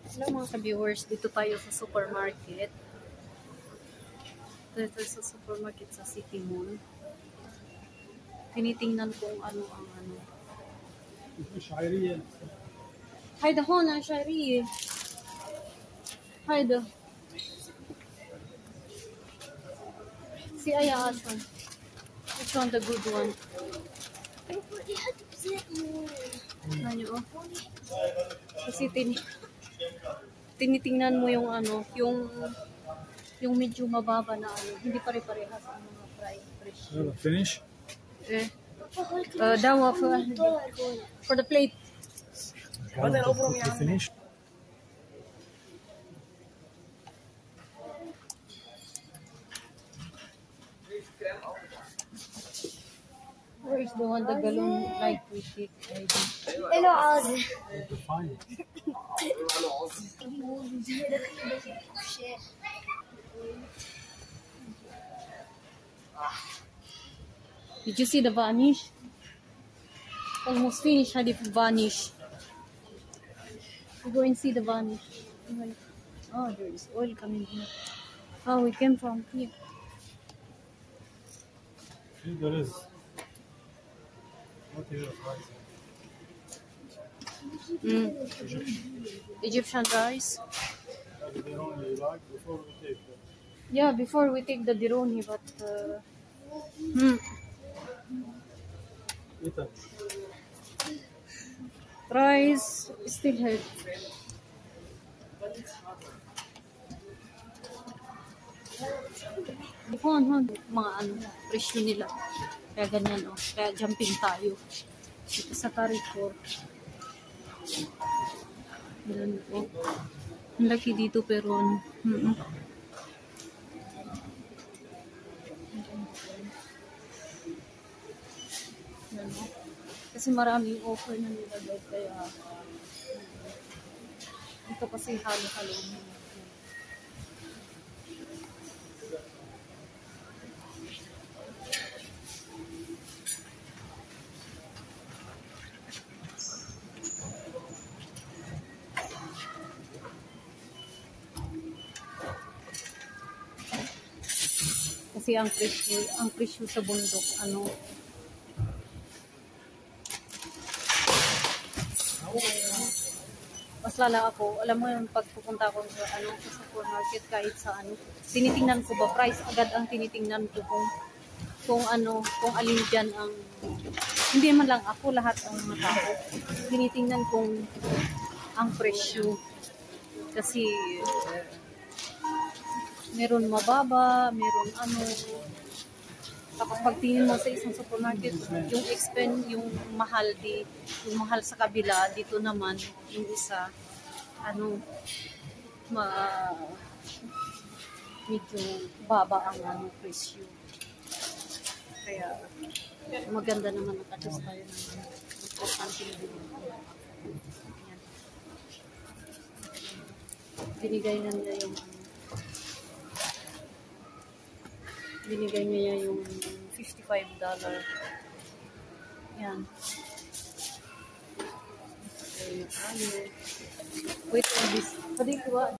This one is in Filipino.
Hello mga ka-viewers, dito tayo sa supermarket. Dito sa supermarket sa City Mall. Tinitingnan kung ano ang ano. Hayda ho na, Shari. Hayda. Si Aya asan. Which one the good one? Ano oh? Kasi tinitingnan mo yung ano, yung medyo mababa na ano, hindi pare-parehas ang mga price. Finish? Dawa for the plate. Finish? Where is the one the galon like we take? Hello, Ozzy. Fine. Did you see the vanish? Almost finished, had it vanish. We go and see the vanish. Oh, there is oil coming here. Oh, we came from here. See, there is. What is Egyptian rice. Before we take that. Yeah, before we take the dironi, but Eat it. rice still had. Mga ano, presyo nila. Kaya ganyan oh. Kaya jumping tayo. Dito sa Carrefour. Yan oh. Ang laki dito pero ano. Yan oh. Kasi maraming offer na nilagay kaya ito kasi halo-halo. Kasi ang presyo sa bundok ano mas lala ako, alam mo yung pagpupunta ko sa ano sa supermarket kahit sa ano, tinitingnan ko ba price agad ang tinitingnan ko kung ano, kung alin diyan ang hindi man lang ako, lahat ang mga tao tinitingnan kung ang presyo kasi meron mababa, meron ano. Tapos pagtingin mo sa isang supermarket, yung yung mahal sa kabila, dito naman yung isa ano medyo baba ang ano presyo. Kaya maganda naman nakadus tayo ng importante na binigay na nila yung binigay niya yung $55. Yan. Wait for this. Pwede ko ba?